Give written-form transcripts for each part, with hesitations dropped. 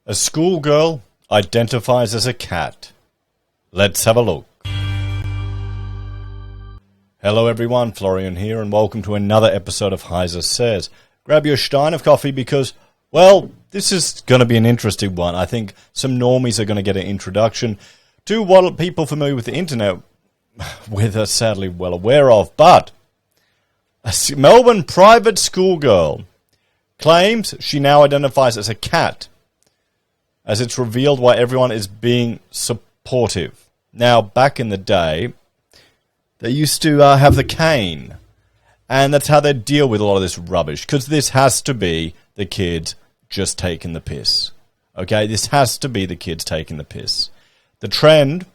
A schoolgirl identifies as a cat. Let's have a look. Hello everyone, Florian here, and welcome to another episode of HeiseSays. Grab your stein of coffee because, well, this is going to be an interesting one. I think some normies are going to get an introduction to what people familiar with the internet are sadly well aware of. But a Melbourne private schoolgirl claims she now identifies as a cat, as it's revealed why everyone is being supportive. Now, back in the day, they used to have the cane, and that's how they deal with a lot of this rubbish, because this has to be the kids just taking the piss. Okay, this has to be the kids taking the piss. The trend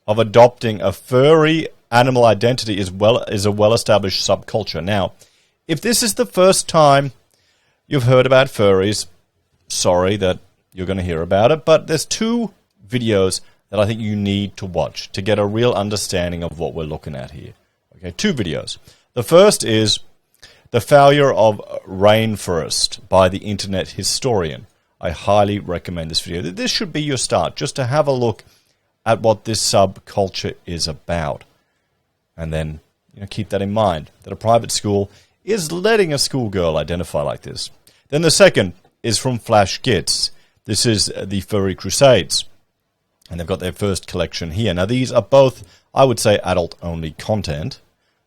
of adopting a furry animal identity is a well-established subculture. Now, if this is the first time you've heard about furries, sorry that you're going to hear about it, but there's two videos that I think you need to watch to get a real understanding of what we're looking at here. Okay, two videos. The first is The Failure of Rainforest by the Internet Historian. I highly recommend this video. This should be your start, just to have a look at what this subculture is about. And then, keep that in mind, that a private school is letting a schoolgirl identify like this. Then the second is from Flash Gits. This is the Furry Crusades, and they've got their first collection here. Now, these are both, I would say, adult-only content.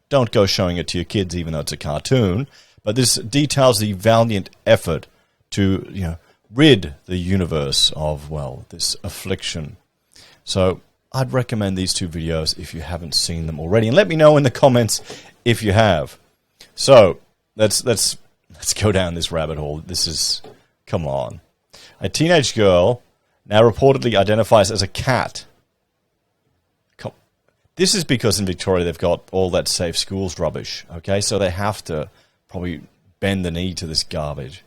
Don't go showing it to your kids, even though it's a cartoon. But this details the valiant effort to, rid the universe of, well, this affliction. So I'd recommend these two videos if you haven't seen them already, and let me know in the comments if you have. So let's go down this rabbit hole. This is, come on. A teenage girl now reportedly identifies as a cat. This is because in Victoria they've got all that safe schools rubbish, okay? So they have to probably bend the knee to this garbage.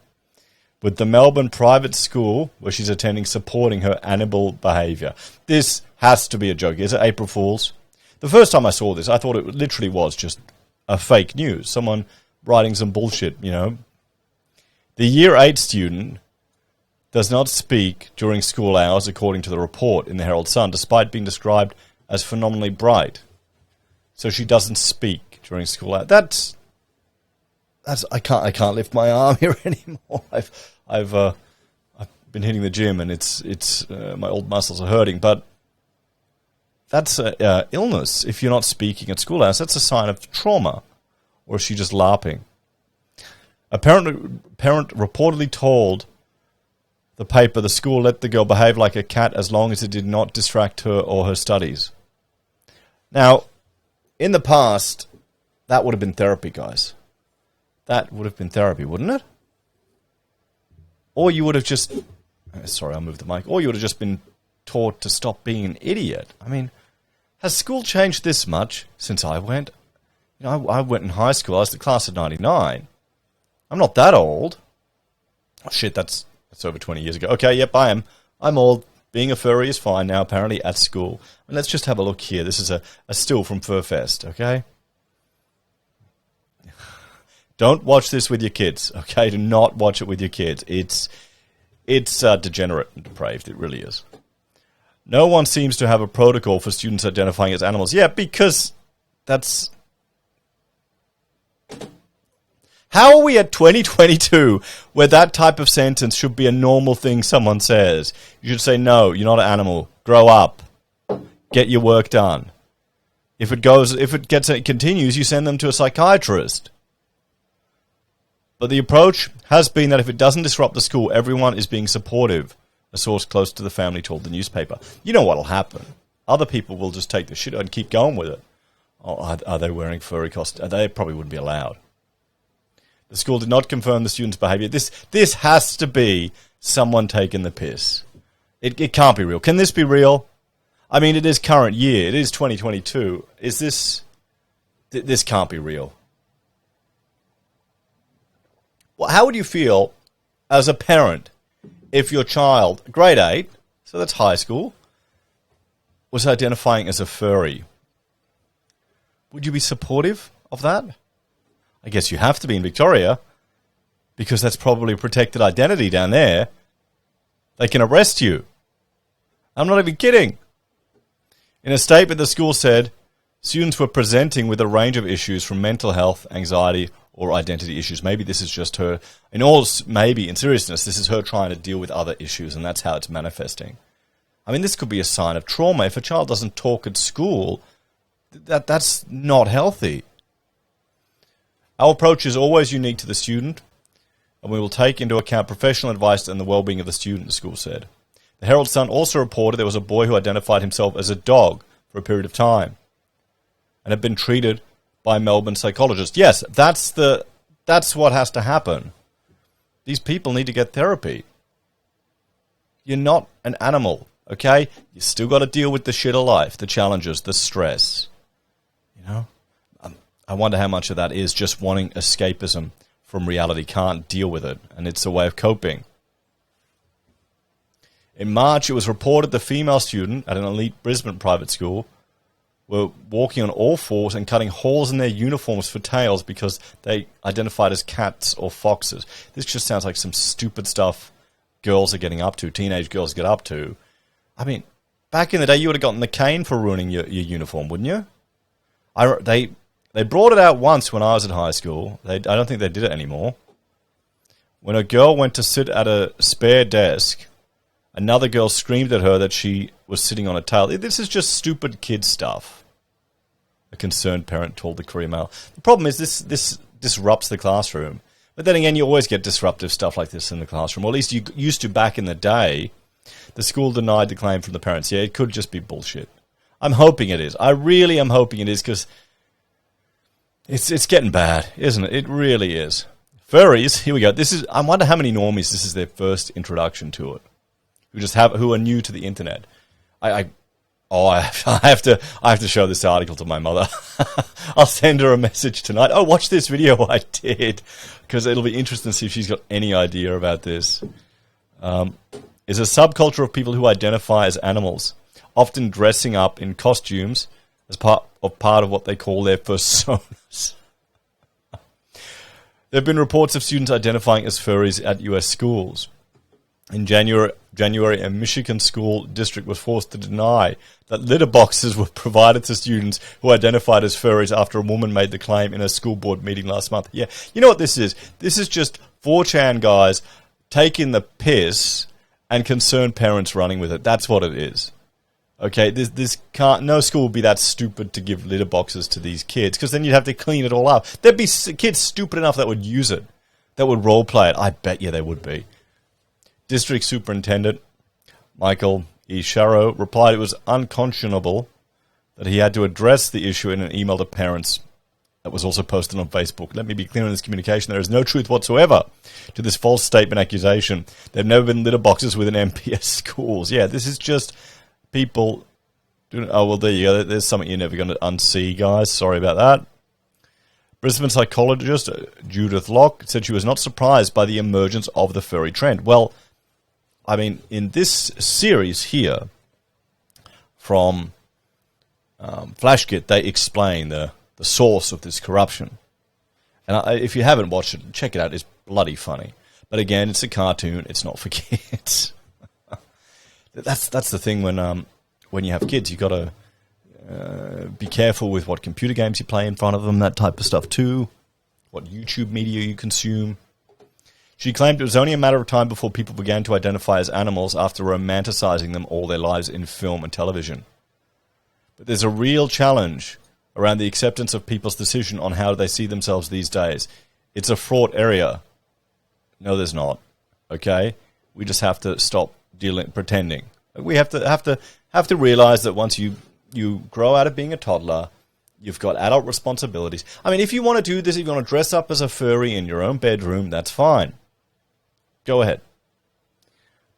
With the Melbourne private school where she's attending supporting her animal behaviour. This has to be a joke. Is it April Fool's? The first time I saw this, I thought it literally was just a fake news. Someone writing some bullshit, The Year 8 student does not speak during school hours, according to the report in the Herald Sun, despite being described as phenomenally bright. So she doesn't speak during school hours. That's I can't lift my arm here anymore. I've been hitting the gym and it's my old muscles are hurting. But that's illness. If you're not speaking at school hours, that's a sign of trauma. Or is she just LARPing? A parent reportedly told the paper the school let the girl behave like a cat as long as it did not distract her or her studies. Now, in the past, that would have been therapy, guys. That would have been therapy, wouldn't it? Or you would have just... Sorry, I'll move the mic. Or you would have just been taught to stop being an idiot. I mean, has school changed this much since I went? I went in high school. I was the class of 99. I'm not that old. Oh, shit, that's over 20 years ago. Okay, yep, I am. I'm old. Being a furry is fine now, apparently, at school. And let's just have a look here. This is a still from Furfest, okay? Don't watch this with your kids, okay? Do not watch it with your kids. It's degenerate and depraved. It really is. No one seems to have a protocol for students identifying as animals. Yeah, because that's... How are we at 2022 where that type of sentence should be a normal thing someone says? You should say, no, you're not an animal. Grow up. Get your work done. If it continues, you send them to a psychiatrist. But the approach has been that if it doesn't disrupt the school, everyone is being supportive. A source close to the family told the newspaper. You know what'll happen. Other people will just take the shit and keep going with it. Oh, are they wearing furry costumes? They probably wouldn't be allowed. The school did not confirm the student's behaviour. This has to be someone taking the piss. It can't be real. Can this be real? I mean, it is current year. It is 2022. Is this... This can't be real. Well, how would you feel as a parent if your child, grade 8, so that's high school, was identifying as a furry? Would you be supportive of that? I guess you have to be in Victoria, because that's probably a protected identity down there. They can arrest you. I'm not even kidding. In a statement, the school said students were presenting with a range of issues from mental health, anxiety, or identity issues. Maybe this is just her, in seriousness, this is her trying to deal with other issues, and that's how it's manifesting. I mean, this could be a sign of trauma. If a child doesn't talk at school, that's not healthy. Our approach is always unique to the student, and we will take into account professional advice and the well-being of the student, the school said. The Herald Sun also reported there was a boy who identified himself as a dog for a period of time and had been treated by Melbourne psychologists. Yes, that's what has to happen. These people need to get therapy. You're not an animal, okay? You still got to deal with the shit of life, the challenges, the stress. You know? I wonder how much of that is just wanting escapism from reality, can't deal with it, and it's a way of coping. In March, it was reported the female student at an elite Brisbane private school were walking on all fours and cutting holes in their uniforms for tails because they identified as cats or foxes. This just sounds like some stupid stuff girls are getting up to, teenage girls get up to. I mean, back in the day, you would have gotten the cane for ruining your uniform, wouldn't you? They brought it out once when I was at high school. I don't think they did it anymore. When a girl went to sit at a spare desk, another girl screamed at her that she was sitting on a tail. This is just stupid kid stuff, a concerned parent told the Courier Mail. The problem is this disrupts the classroom. But then again, you always get disruptive stuff like this in the classroom. Or at least you used to back in the day. The school denied the claim from the parents. Yeah, it could just be bullshit. I'm hoping it is. I really am hoping it is, because it's getting bad, isn't it? It really is. Furries, here we go. I wonder how many normies this is their first introduction to it, who are new to the internet. I have to show this article to my mother. I'll send her a message tonight. Oh, watch this video I did, because it'll be interesting to see if she's got any idea about this. Is a subculture of people who identify as animals, often dressing up in costumes as part of what they call their fursonas. There have been reports of students identifying as furries at US schools. In January, a Michigan school district was forced to deny that litter boxes were provided to students who identified as furries after a woman made the claim in a school board meeting last month. Yeah, you know what this is? This is just 4chan guys taking the piss and concerned parents running with it. That's what it is. Okay, no school would be that stupid to give litter boxes to these kids, because then you'd have to clean it all up. There'd be kids stupid enough that would use it, that would role play it. I bet you they would be. District Superintendent Michael E. Sharrow replied it was unconscionable that he had to address the issue in an email to parents that was also posted on Facebook. Let me be clear on this communication. There is no truth whatsoever to this false statement accusation. There have never been litter boxes within MPS schools. Yeah, this is just people doing... Oh, well, there you go. There's something you're never going to unsee, guys. Sorry about that. Brisbane psychologist Judith Locke said she was not surprised by the emergence of the furry trend. Well, I mean, in this series here from Flashkit, they explain the source of this corruption. And if you haven't watched it, check it out. It's bloody funny. But again, it's a cartoon. It's not for kids. That's the thing when you have kids. You've got to be careful with what computer games you play in front of them, that type of stuff too, what YouTube media you consume. She claimed it was only a matter of time before people began to identify as animals after romanticizing them all their lives in film and television. But there's a real challenge around the acceptance of people's decision on how they see themselves these days. It's a fraught area. No, there's not. Okay? We just have to stop pretending. We have to realize that once you grow out of being a toddler, you've got adult responsibilities. I mean, if you want to do this, if you want to dress up as a furry in your own bedroom, that's fine. Go ahead.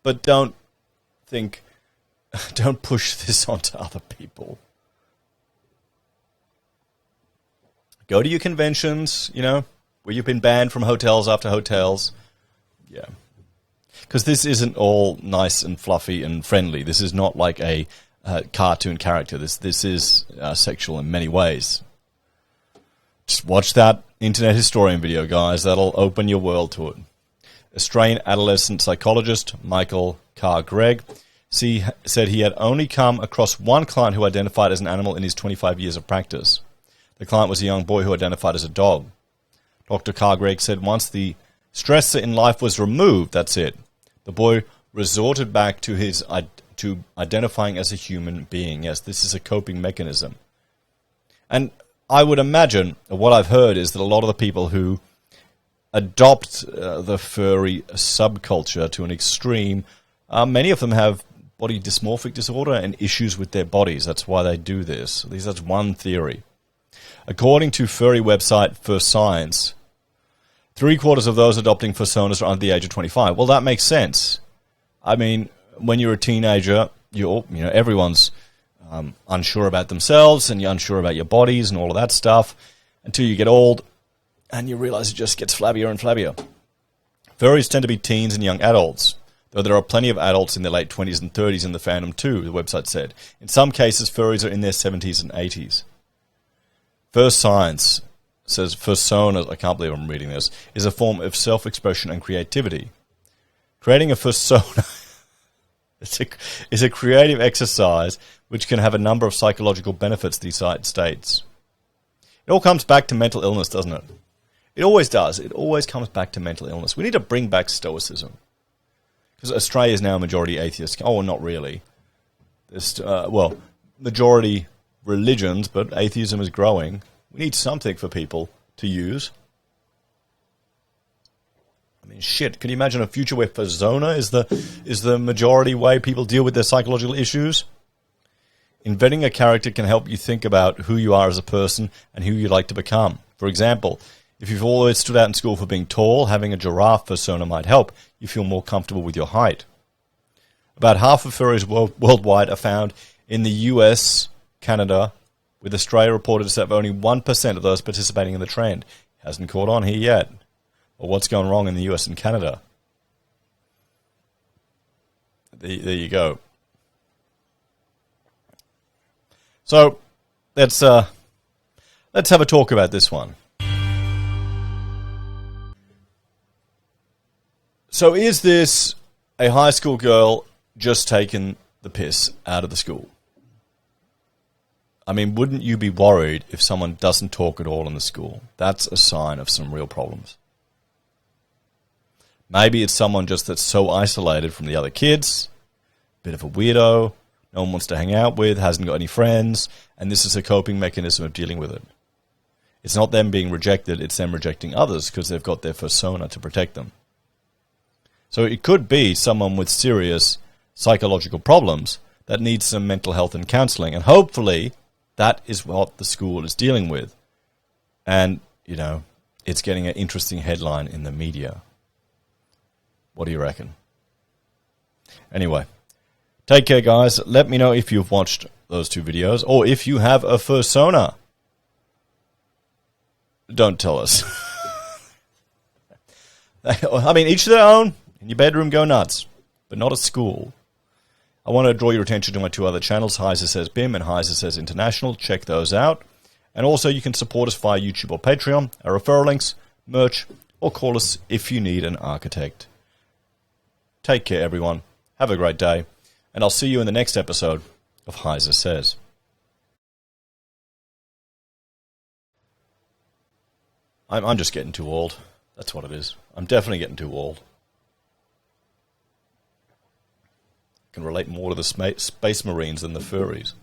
But don't push this onto other people. Go to your conventions, where you've been banned from hotels after hotels. Yeah. Because this isn't all nice and fluffy and friendly. This is not like a cartoon character. This is sexual in many ways. Just watch that Internet Historian video, guys. That'll open your world to it. Australian adolescent psychologist Michael Carr Gregg said he had only come across one client who identified as an animal in his 25 years of practice. The client was a young boy who identified as a dog. Dr. Carr Gregg said once the stressor in life was removed, that's it. The boy resorted back to identifying as a human being. Yes, this is a coping mechanism. And I would imagine, what I've heard is that a lot of the people who adopt the furry subculture to an extreme, many of them have body dysmorphic disorder and issues with their bodies. That's why they do this. At least that's one theory. According to furry website Fursona, 3/4 of those adopting Fursonas are under the age of 25. Well, that makes sense. I mean, when you're a teenager, everyone's unsure about themselves and you're unsure about your bodies and all of that stuff until you get old and you realize it just gets flabbier and flabbier. Furries tend to be teens and young adults, though there are plenty of adults in their late 20s and 30s in the fandom too, the website said. In some cases, furries are in their 70s and 80s. First Science says Fursona, I can't believe I'm reading this, is a form of self-expression and creativity. Creating a Fursona is a creative exercise which can have a number of psychological benefits, the site states. It all comes back to mental illness, doesn't it? It always does. It always comes back to mental illness. We need to bring back stoicism. Because Australia is now a majority atheist. Oh, not really. There's, majority religions, but atheism is growing. We need something for people to use. I mean, shit, can you imagine a future where Fursona is the majority way people deal with their psychological issues? Inventing a character can help you think about who you are as a person and who you'd like to become. For example, if you've always stood out in school for being tall, having a giraffe Fursona might help you feel more comfortable with your height. About half of furries worldwide are found in the US, Canada, with Australia reported to have only 1% of those participating in the trend. Hasn't caught on here yet. Or what's going wrong in the US and Canada? There you go. So let's have a talk about this one. So is this a high school girl just taking the piss out of the school? I mean, wouldn't you be worried if someone doesn't talk at all in the school? That's a sign of some real problems. Maybe it's someone just that's so isolated from the other kids, bit of a weirdo, no one wants to hang out with, hasn't got any friends, and this is a coping mechanism of dealing with it. It's not them being rejected, it's them rejecting others because they've got their Fursona to protect them. So it could be someone with serious psychological problems that needs some mental health and counselling, and hopefully that is what the school is dealing with. And, it's getting an interesting headline in the media. What do you reckon? Anyway, take care, guys. Let me know if you've watched those two videos or if you have a Fursona. Don't tell us. I mean, each to their own. In your bedroom, go nuts. But not at school. I want to draw your attention to my two other channels, HeiseSays BIM and HeiseSays International. Check those out. And also, you can support us via YouTube or Patreon, our referral links, merch, or call us if you need an architect. Take care, everyone. Have a great day. And I'll see you in the next episode of HeiseSays. I'm just getting too old. That's what it is. I'm definitely getting too old. I can relate more to the space marines than the furries.